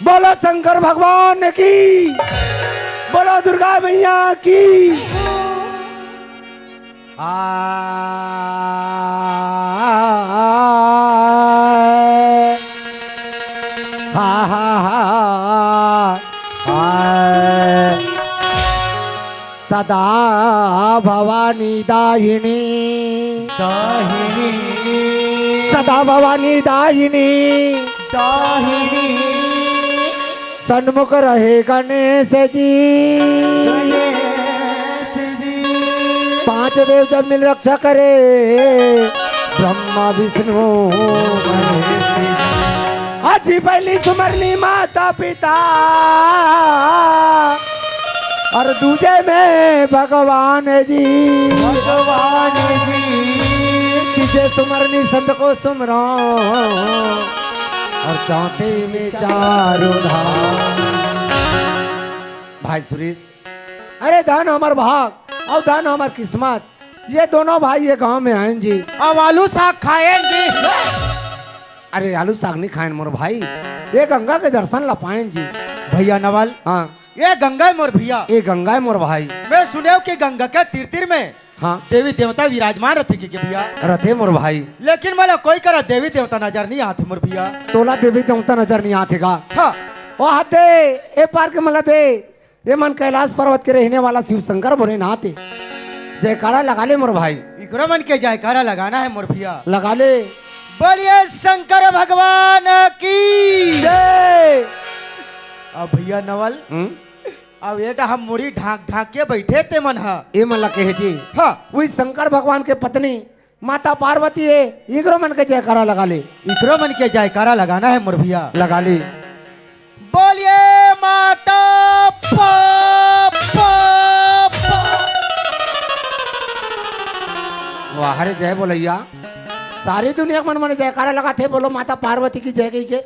बोलो शंकर भगवान की, बोलो दुर्गा मैया की। आ हा हा हा सदा भवानी दाहिनी दाहिनी सदा भवानी दाहिनी दाहिनी सन्मुख रहे गणेश जी। गणेश जी। पांच देव जब मिल रक्षा करे, ब्रह्मा विष्णु गणेश जी। अजी पहली सुमरनी माता पिता और दूजे में भगवान जी। भगवान जी। तीजे सुमरनी संत को सुमरो और चौथे में चारों धाम। भाई सुरेश, अरे धन हमार भाग और धन हमार किस्मत, ये दोनों भाई ये गांव में आए जी। अब आलू साग खाएंगे। अरे आलू साग नहीं खाए मोर भाई, ये गंगा के दर्शन ला पाएं जी। भैया नवल, हाँ ये गंगा है मोर भैया। ये गंगा है मोर भाई। मैं सुने कि गंगा के तीर तीर में हाँ देवी देवता विराजमान रहते के भैया, रथे मोर भाई। लेकिन मला कोई करा देवी देवता नजर नहीं आते मोर भैया। तोला देवी देवता नजर नहीं आते का? हाँ। ओ हाथे ए पार के मला दे, ये मन कैलाश पर्वत के रहने वाला शिव शंकर बोले ना आते। जयकारा लगा ले मोर भाई। इकरो मन के जयकारा लगाना है मोर भैया। लगा ले। बोलिए शंकर भगवान की जय। अब भैया नवल, अब ये हम मुड़ी ढाक ढाक के बैठे ते मन हा। ये मला कहे जी, हाँ। वही शंकर भगवान के पत्नी माता पार्वती है, इकरो मन के जयकारा लगा ले। इकरो मन के जयकारा लगाना है मोर भैया। लगा ले। बोलिए माता पा, पा, पा। वाह रे जय बोलैया, सारी दुनिया के मन मन जयकारा लगाते। बोलो माता पार्वती की जय कही के,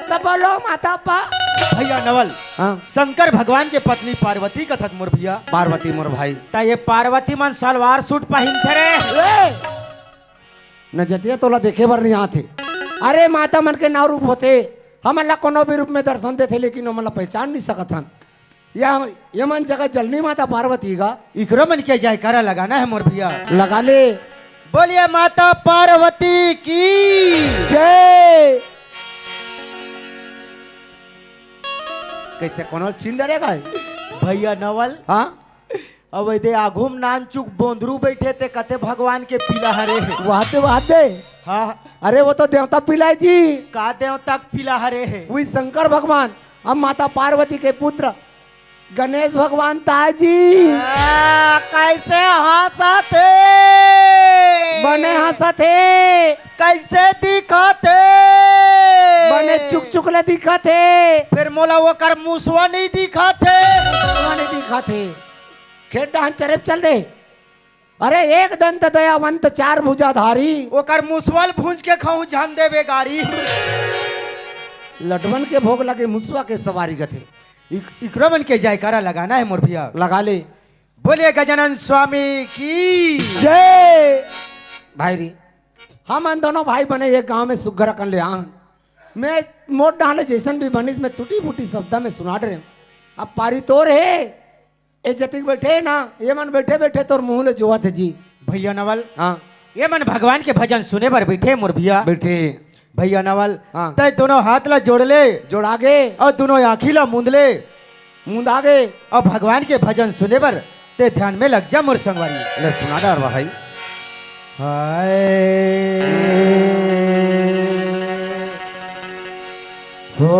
तब बोलो माता पा। भैया नवल, हाँ शंकर भगवान के पत्नी पार्वती कथत मोर भैया। पार्वती मोर भाई। ता ये पार्वती मन सलवार सूट पहनते रे। न जतिया तोला देखे बर नहीं आते। अरे माता मन के नाव रूप होते, हम अल्लाह कोनो भी रूप में दर्शन देते, लेकिन हम अल्लाह पहचान नहीं सकत हन। या ये मन जगह जलनी माता पार्वती का। इकरो मन के जयकारा लगाना है मोर भैया। लगा ले। बोलिए माता पार्वती की जय। कैसे कोनो छीन डरेगा? भैया नवल, हाँ अब दे आघूम नान चुक बोंदरू बैठे ते कते भगवान के पीला हरे। वादे। हाँ। अरे वो तो देवता पिलाए जी। का देवता पीला हरे है। वही शंकर भगवान अब माता पार्वती के पुत्र गणेश भगवान ताजी कैसे हंसते बने हंसते, कैसे दिखते बने चुक चुकले दिखते, फिर मोला वो कर मुसवा नहीं दिखते। नहीं दिखते। खेत डान चरेप चल दे। अरे एक दंत दयावंत चार भुजाधारी, वो कर मुसवल भूंज के खाऊं जान दे बेगारी। लडवन के भोग लगे मुसवा के सवारी गथे। इकरो मन के जयकारा लगाना है मोर भैया। लगा ले। बोलिए गजानन स्वामी की जय। भाई री, हम अन दोनों भाई बने एक गांव में सुग्घर कर ले आन। मैं मोट डाले जैसन भी बनिस में टूटी फूटी शब्द में सुना रहे। अब पारी तोर है, ए जतिक बैठे ना, ये मन बैठे बैठे तोर मुंह ले जोआ थे जी। भैया नवल, हाँ ये मन भगवान के भजन सुने पर बैठे मोर भैया। बैठे। भैया नवल, हाँ। तय दोनों हाथ ला जोड़ ले जोड़ आगे, और दोनों आँखी ला मूंद ले मुंद आगे, और भगवान के भजन सुने पर ते ध्यान में लग जा मोर संगवारी। ले सुना डार भाई। हाय हो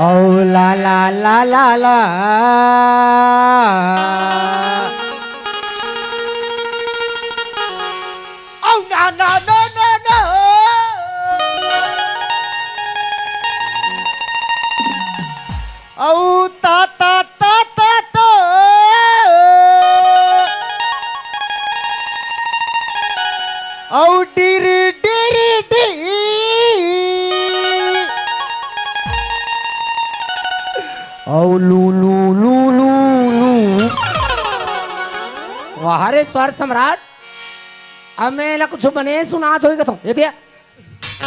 ओ ला ला ला ला ला ओ ना ना ना ना ना ओ ता ता ता ता ता ओ डिरी डिरी डी ओ लू लू लू लू लू वाह रे स्वर सम्राट अब मैं ला कुछ बने सुना तो कथो ये दिया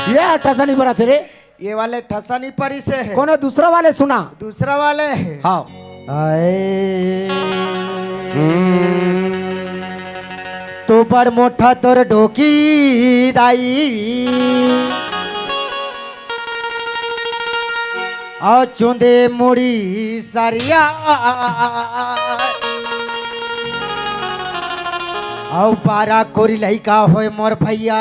ये ठसा नहीं पड़ा थे रे ये वाले ठसानी परी से है कोनो दूसरा वाले सुना दूसरा वाले है हाँ आए तो पर मोठा तोर ढोकी दाई और चुंदे मुड़ी सरिया और बारा कोरी लइका होए मोर भैया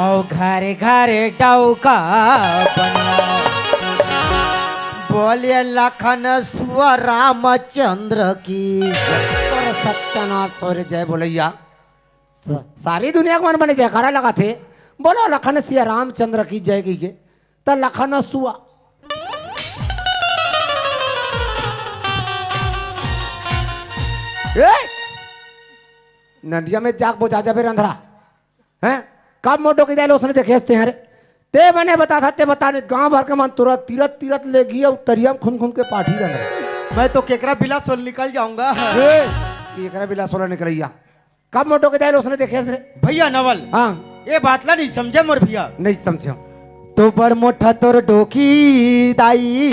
और घरे घरे डौका बना बोलिए लखन सुआ रामचंद्र की और सत्यानाश हो रे जय बोलैया सारी दुनिया को मन बने जयकारा लगा थे बोलो लखन सिया रामचंद्र की जय की के तो लखन सुआ ए नदिया में जाग बुझा जा फिर अंधरा हैं कब मोटो की जाए उसने देखे हंसते हैं रे ते बने बता था ते बताने गांव भर के मन तुरंत तीरथ तीरथ ले गई उत्तरिया में खुन खुन के पाठी रंग मैं तो केकरा बिला सोल निकल जाऊंगा एकरा बिला सोलह निकलैया कब मोटो के जाए उसने देखे रे भैया नवल हाँ ये बात ला नहीं समझे मोर भैया नहीं समझो तो बड़ मोठा तोर डोकी दाई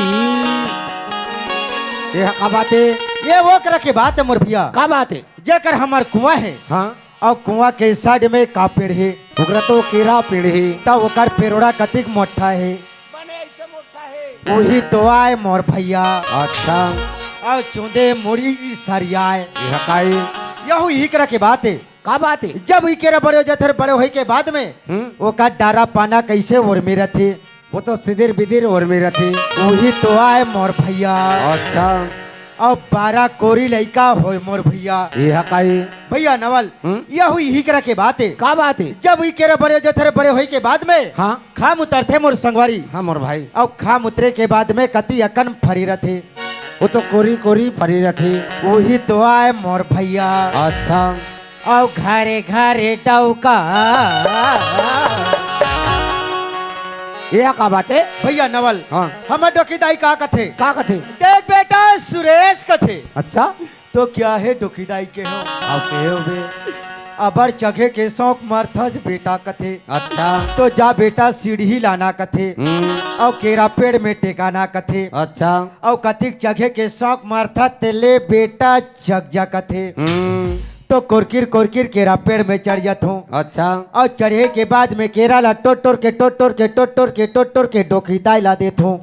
ये का बात है ये वो कर के बात है मोर भैया का बात है जेकर हमार कुआं है हाँ और कुआं के साइड में का पेड़ है ओकरा तो केरा पेड़ है तब ओकर पेड़ोड़ा कतिक मोटा है बने ऐसे मोटा है वही तो आए मोर भैया अच्छा और चुंदे मुड़ी सरियाए ये काई यही ही कर के बात है का बात है जब ही केरा बड़े जथर बड़े होई के बाद में वो का डारा पाना कैसे और मेरा थे वो तो सिदिर बिदिर और मेरा थी वही तो आए मोर भैया अच्छा और 12 कोरी लइका होए मोर भैया ये काई भैया नवल यही ही कर के बात है का बात है जब ही केरा बड़े जथर बड़े होई के बाद में हाँ खाम उतरते मोर संगवारी हाँ मोर भाई और खाम उतरे के बाद में कति अकन फरी रथे वो तो कोरी कोरी फरी रथी वही तो आए मोर भैया अच्छा और घरे घरे डौका ये का बात है भैया नवल हाँ हम डोकीदाई का कथे का कथे देख बेटा सुरेश कथे अच्छा तो क्या है डोकीदाई के हो अब के हो बे अबर चघे के शौक मर्थज बेटा कथे अच्छा तो जा बेटा सीढ़ी लाना कथे और केरा पेड़ में टेकाना कथे अच्छा और कथिक चघे के शौक मर्था तेले बेटा जग जा कथे तो कोरकिर केरा पेड़ में चढ़ जात हूँ अच्छा और चढ़े के बाद में केरा ला टोट टोर के डोकीदाई ला देत हूँ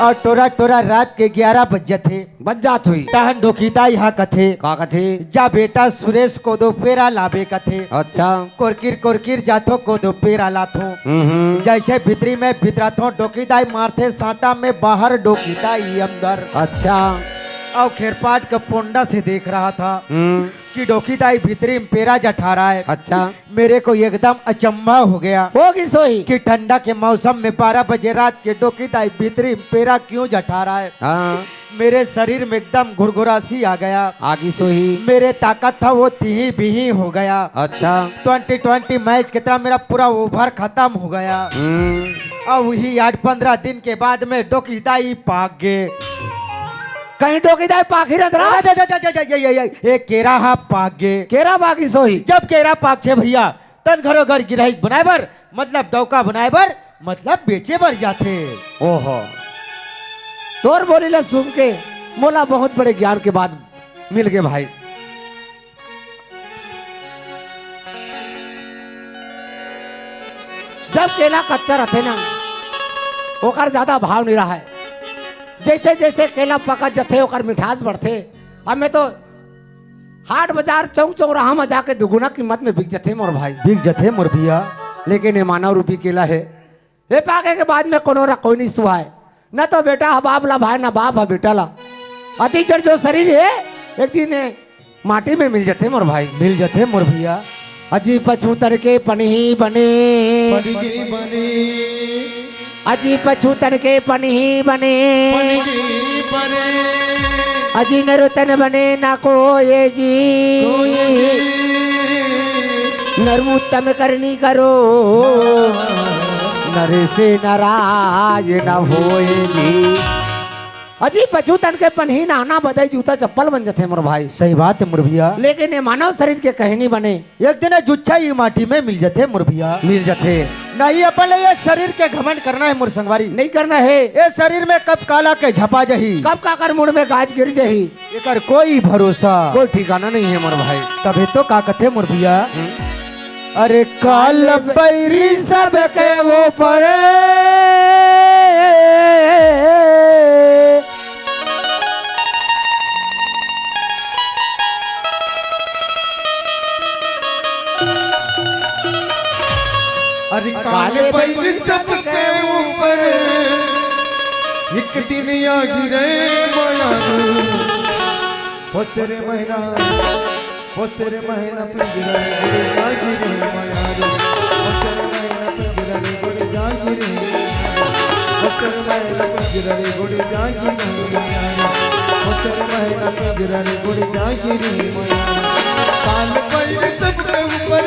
और टोरा रात के 11 बज थे बच जात हुई तहन डोकीदाई हा कथे का कथे जा बेटा सुरेश को दो पेरा लाबे कथे अच्छा कोरकिर जाथो को दो पेरा लाथो जैसे भीतरी में भितराथो डोकीदाई मारथे साटा में बाहर डोकीदाई अंदर अच्छा और खेरपाट का पोंडा से देख रहा था कि डोकीदाई भीतरी में पेरा जठा रहा है अच्छा मेरे को एकदम अचंभा हो गया होगी सोई कि ठंडा के मौसम में 12 बजे रात के डोकीदाई भीतरी में पेरा क्यों जठा रहा है हाँ मेरे शरीर में एकदम घुरघुरासी आ गया आगी सोई मेरे ताकत था वो तिही बिही हो गया अच्छा 2020 मैच की तरह मेरा पूरा ओवर खत्म हो गया और वही 8-15 दिन के बाद में डोकीदाई पाक गए कहीं डोकीदाई पाखी रंधरा ये केरा हा पाक गए केरा बाकी सोई जब केरा पाक छे भैया तन घरों घर गिरही बनाए बर मतलब डौका बनाए बर मतलब बेचे बर जाते ओहो तोर बोली ला सुन के मोला बहुत बड़े ज्ञान के बाद मिल गए भाई जब केला कच्चा रहते ना ओकर ज्यादा भाव नहीं रहा है जैसे जैसे केला पका जथे ओकर मिठास बढ़ते अब मैं तो हाट बाजार चौक चौराहा में जाके दुगुना कीमत में बिक जथे मोर भाई बिक जथे मोर भैया लेकिन ये मानव रूपी केला है ये पाके के बाद में कोनो रा कोई नहीं सुहाए न तो बेटा हा बाप ला भाई ना बाप हा बेटा ला अति जड़ जो शरीर है एक दिन माटी में मिल जाते मोर भाई मिल जथे मोर भैया अजी पछू तड़के पनही बने अजी पछू तड़के पनही बने अजी नरुतन बने ना को ये जी नरमुत्तम करनी करो नर से नाराज न होए जी अजी बचू तन के पन्ही नहाना बदई जूता चप्पल बन जाते मोर भाई। सही बात है मोर भैया। लेकिन ये मानव शरीर के कहनी बने एक दिन जुच्छा ही माटी में मिल जाते मोर भैया। मिल जाते नहीं अपन ये शरीर के घमंड करना है मोर संगवारी। नहीं करना है। ये शरीर में कब काला के झपा जही, कब का कर मुड़ में गाज गिर जही, एकर कोई भरोसा कोई ठिकाना नहीं है मोर भाई। तभी तो का कथे मोर भैया। अरे काल बैरी सब के वो परे, अरे काले बैर सबके ऊपर एक दिन आ गिरे मायारू। पोस्तेरे महीना पिंजरा गिरे आ गिरे मायारू। पोस्तेरे महीना पिंजरा गुड़े जा गिरे, पोस्तेरे महीना पिंजरा गुड़े जा गिरे मायारू। पोस्तेरे महीना पिंजरा गुड़े जा गिरे मायारू। काले बैर सबके ऊपर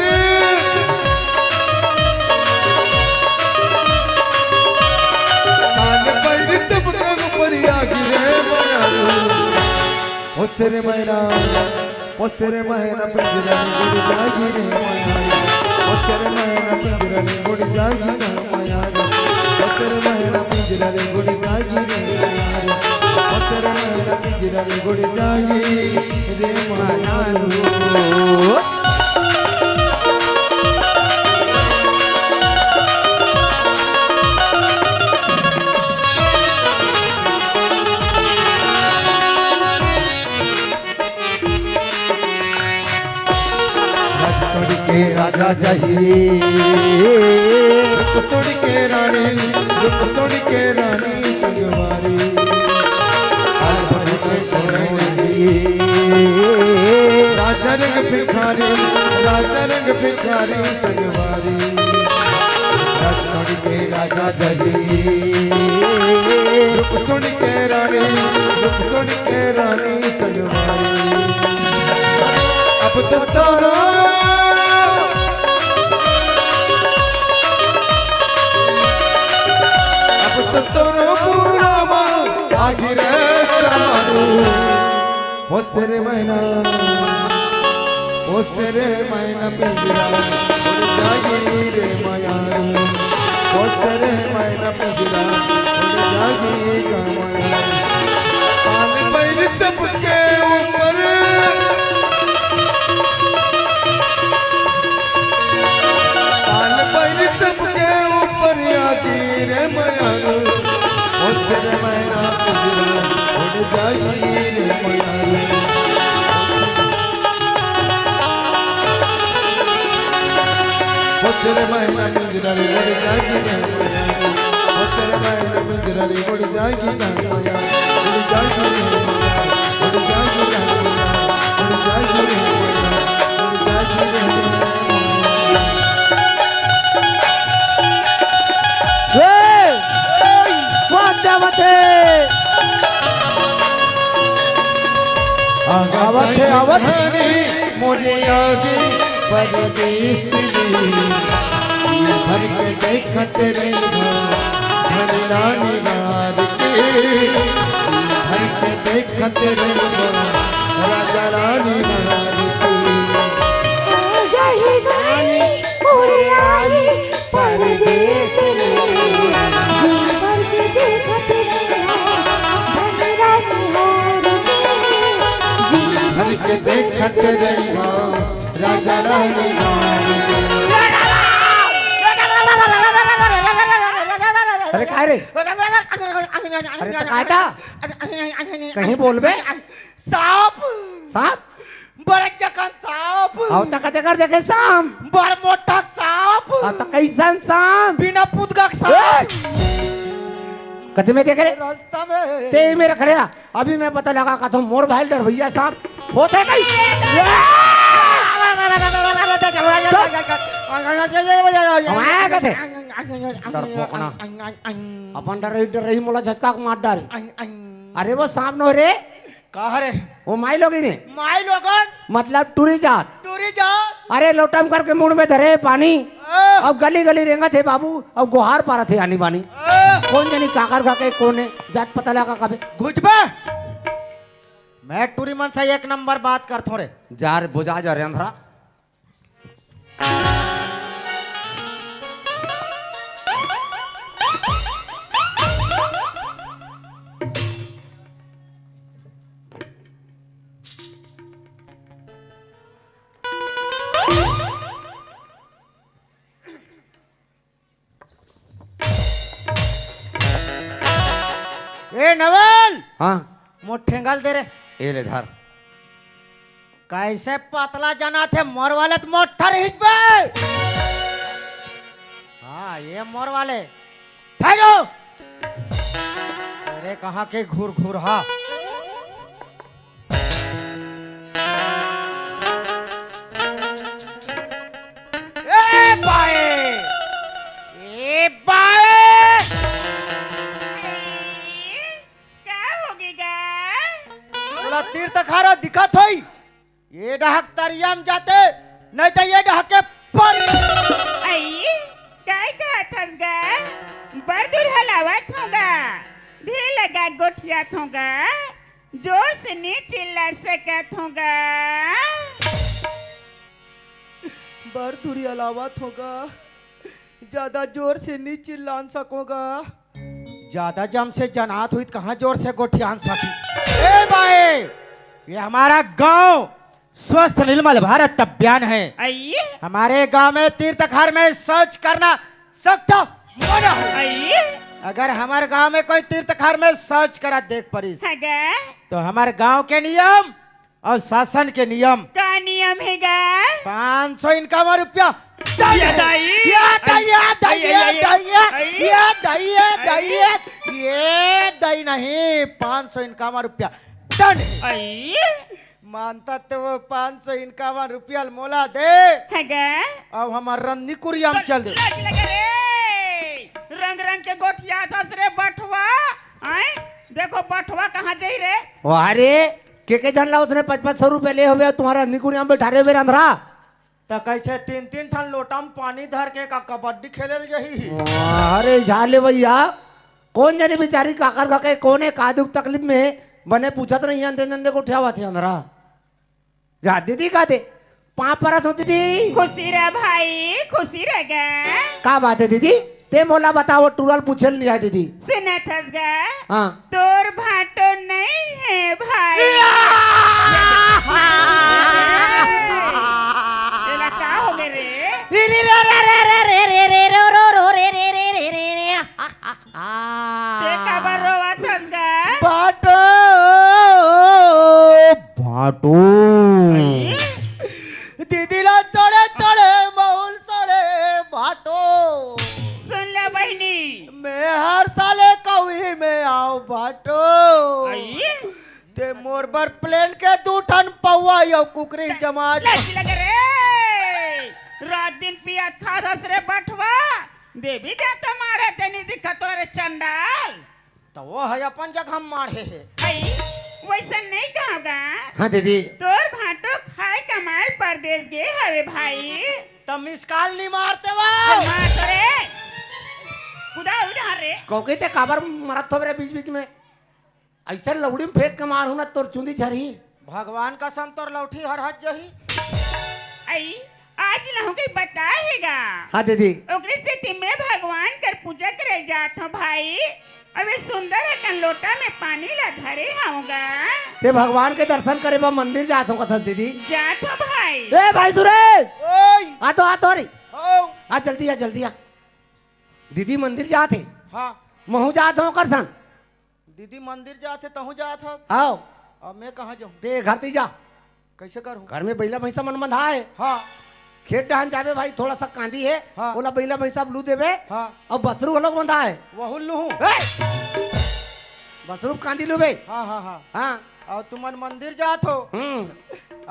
पोस्तेरे महीना पिंजरा गुड़ जागी रे मायारू। पोस्तेरे महीना पिंजरा गुड़ जागी रे मायारू। पोस्तेरे महीना पिंजरा गुड़ जागी रे मायारू। पोस्तेरे महीना पिंजरा गुड़ जागी रे मायारू। राजा जही रुक सुड़ के रानी संगवारी। राजा रंग भिखारी संगवारी। सुन के राजा जही रुक सुड़ के रानी संगवारी। अब तो तोरो पोस्तेरे महीना पिंजरा गुड़ जागी रे मायारू। पोस्तेरे महीना पिंजरा गुड़ जागी का मायारू। काले बैर सबके ऊपर आगी रे मायारू। पोस्तेरे महीना पिंजरा गुड़ जागी रे मायारू। पोस्तेरे महीना पिंजरा गुड़ जागी रे मायारू। पोस्तेरे महीना पिंजरा गुड़ जागी रे मायारू। गुड़ जागी रे मायारू। गुड़ जागी रे मायारू। गुड़ जागी रे मायारू। गुड़ जागी रे आवत मोरे आगे परदेश भर के देखत रही धनलानी मार के। भर के देखत रही राजा रानी मार के। परदेश भर के देखत रही राजा रानी मार के। अरे काय रे, अरे तो काय था कहीं बोल बे। सांप सांप बड़े जखन सांप आओ तक कर देखे सांप बड़ मोटा सांप तो कैसन सांप बिना पुदगक सांप कद में देख रहे रास्ता में ते में रख रहा। अभी मैं पता लगा का तुम मोर भाई डर भैया सांप होते कहीं हमारा कथे डरपोकना अपन डर रही मोला झटका को मार डारे। अरे वो सांप नो रे कहा रे वो माई लोगी ने माई लोगन मतलब टूरी जात। टूरी जा अरे लोटम करके मुंह में धरे पानी अब गली गली रेंगा थे बाबू अब गुहार पारा थे आनी बानी। कौन जानी काकर का के कौन है जात पता लगा कबे घुजबे मैं टूरी मन से एक नंबर बात कर थोड़े जा रे बुझा जा रे अंधरा ए नवल हाँ मुठेंगल दे रे ए ले धर कैसे पतला जना थे मोर वाले तो मोटर हिट पे हाँ ये मोर वाले थालो अरे कहाँ के घूर घूर हा ए बाए ए बाए क्या होगेगा बोला तीर्थ खारा दिखत होई ये डहक तरियाम जाते नहीं तो ये डहक के पर आई काय कहत हसगा बरदुर हलावत होगा ढेर लगा गोठियात होगा जोर से नहीं चिल्ला सकत होगा बर दूरी अलावत होगा ज्यादा जोर से नहीं चिल्लान सकोगा ज्यादा जम से जनात हुई तो कहाँ जोर से गोठियान सकी ए भाई ये हमारा गांव स्वस्थ निर्मल भारत अभियान है आई हमारे गांव में तीर्थखार में शौच करना सख्त मना है आई अगर हमारे गांव में कोई तीर्थखार में शौच करा देख पड़ी हगा तो हमारे गांव के नियम और शासन के नियम का नियम हैगा 500 इनकम रुपया या दाई ये दई नहीं 500 इनकम रुपया दंड आई मानता तो वो 500 इनकम रुपया मोला दे हगा अब हमार रन्नी कुरियाम चल दे लग लगा रे रंग रंग के गोठिया थस रे बटवा आए देखो बटवा कहाँ जाई रे अरे के जानला उसने 500 रुपए ले हुए तुम्हारा निकुरिया में बैठा रे अंधरा तो कैसे 3-3 ठन लोटा में पानी धर के का कबड्डी खेले जही अरे झाले भैया कौन जाने बेचारी काकर का के कौन है का दुख तकलीफ में बने पूछत नहीं अंधे अंधे को उठावा थे अंधरा जा दीदी का दे 5 परत होती थी खुशी रे भाई खुशी रहेगा का बात है दीदी ते मोला बताओ टूरल पूछल नहीं है दीदी सुना थसगा हाँ तोर भाटो नहीं है भाई एला क्या हो गए रे ते का बरोवा थसगा बाटो बाटो दीदीला चढ़े चढ़े मौल चढ़े बाटो सुन ले बहनी मैं हर साले कवी में आओ बाटो आई ते मोर बर प्लेन के 2 टन पौवा यो कुकरी जमा लग लग रे रात दिन पिया था धस रे बटवा देवी देवता मारे तेनी दिखत रे चंडाल तो वो है अपन जगह मारे है आई वैसा नहीं कहोगा हाँ दीदी तोर भाटो खाए कमाए परदेश गे हवे भाई तो मिसकाल नहीं मारते वो मार तो रे कुदा उड़ा रे कौके ते काबर मरत हो रे बीच बीच में ऐसा लौड़ी में फेंक के मारू ना तोर चुंदी झरी भगवान का संतोर लौठी हर हज जही आई आज लहू के बताएगा हाँ दीदी ओकरे से तिमे भगवान कर पूजा करे जात हो भाई अबे सुंदर है कन लोटा में पानी ला धरे होगा ते भगवान के दर्शन करे बा मंदिर जात हो कथा दीदी जात हो भाई ए भाई सुरेश ओए आ तो रे ओ आ जल्दी आ दीदी मंदिर जाते हाँ महू जात हो करसन दीदी मंदिर जाते तहु जात हस आओ अब मैं कहाँ जाऊँ ते घर ती जा कैसे करूँ घर में बैला भैंसा मन बंधा है हाँ खेत डान जावे भाई थोड़ा सा कांदी है हाँ। बोला बैला भैंसा ब्लू देवे हाँ और बसरू अलग बंधा है वह लूँ ए! बसरू कांदी लुबे हाँ हाँ हाँ हाँ और तुमन मंदिर जात हो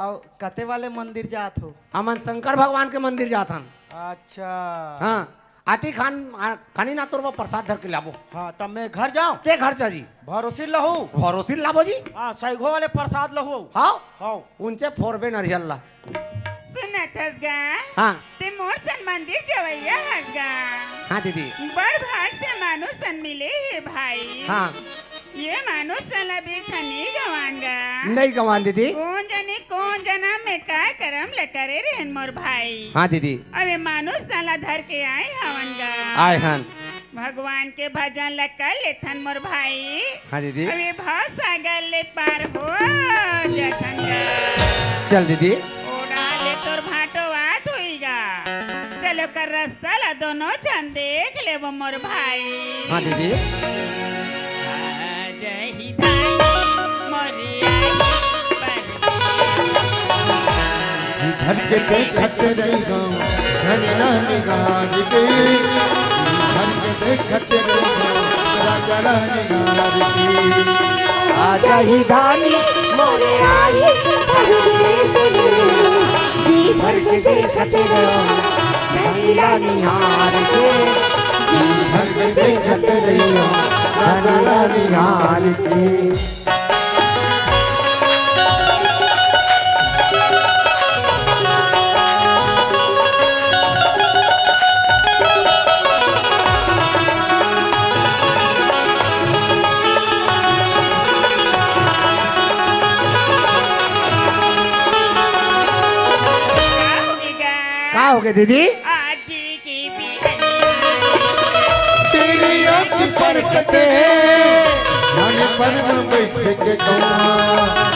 और कते वाले मंदिर जात हो हमन शंकर भगवान के मंदिर जाथन अच्छा हाँ आटी खानी ना तोर प्रसाद धर के लाबो हाँ तब मैं घर जाऊँ ते घर जा जी भरोसी लहू भरोसी लाबो जी हाँ सैगो वाले प्रसाद लहू हाँ हाँ उनसे फोरबे नरियल्ला सुन सुना थसगा हाँ ते मोर सन मंदिर जवैया हसगा हाँ दीदी बड़ भाग से मानुष सन मिले है भाई हाँ ये मानुष सन अभी छनी गवानगा नहीं गवान दीदी कौन जना में का करम ल करे रहन मोर भाई हाँ दीदी अबे मानुष साला धर के आए हवनगा आए हन भगवान के भजन ल कर लेथन मोर भाई हाँ दीदी अबे भाव सागर ले पार हो जथनगा चल दीदी ओड़ा ले तोर भाटो आत होइगा चलो कर रास्ता ला दोनों छन देख ले वो मोर भाई हाँ दीदी जय ही धाई मोरिया जी भर के देखत रही गाँव धनिया निगार के जी भर के देखत रही गाँव राजा निगार के आजा ही धानी मोरे आई जी भर के देखते रहो धनिया निहार के जी भर के देखते रहो धनिया निहार के का हो गए दीदी आज की बिहनिया तेरी आँख पर कते मन पर में बैठ के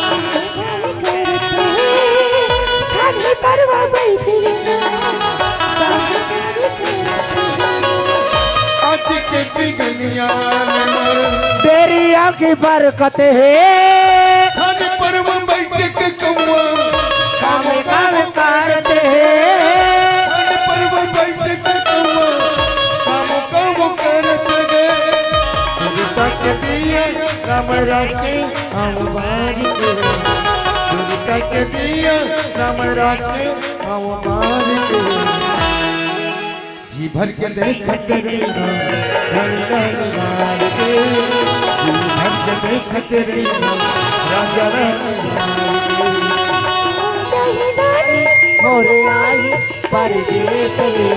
आज के बिगनिया में मर तेरी आँख पर कते है छन पर में बैठ के कौआ काम काम करते हैं छन पर में बैठ के कौआ काम काम करत गए सुरता के दिए राम राखे हम बारी के सुरता के दिए राम राखे हम बारी के जी भर के देखत रही राजा निगार के जी भर के देखत रही राजा मोरे आई परदेस रे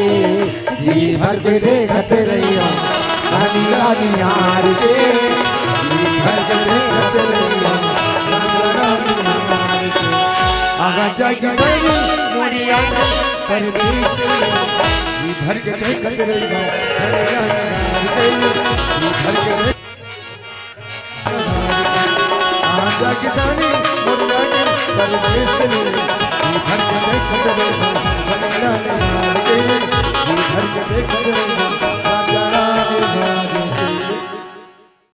जी भर के देखते रहियो धनिया निहार के जी भर के देखते रहियो निगार के आगा जाके बनी मोरी आगा परदेस जी भर के देखत रही राजा निगार के जी भर के आजा के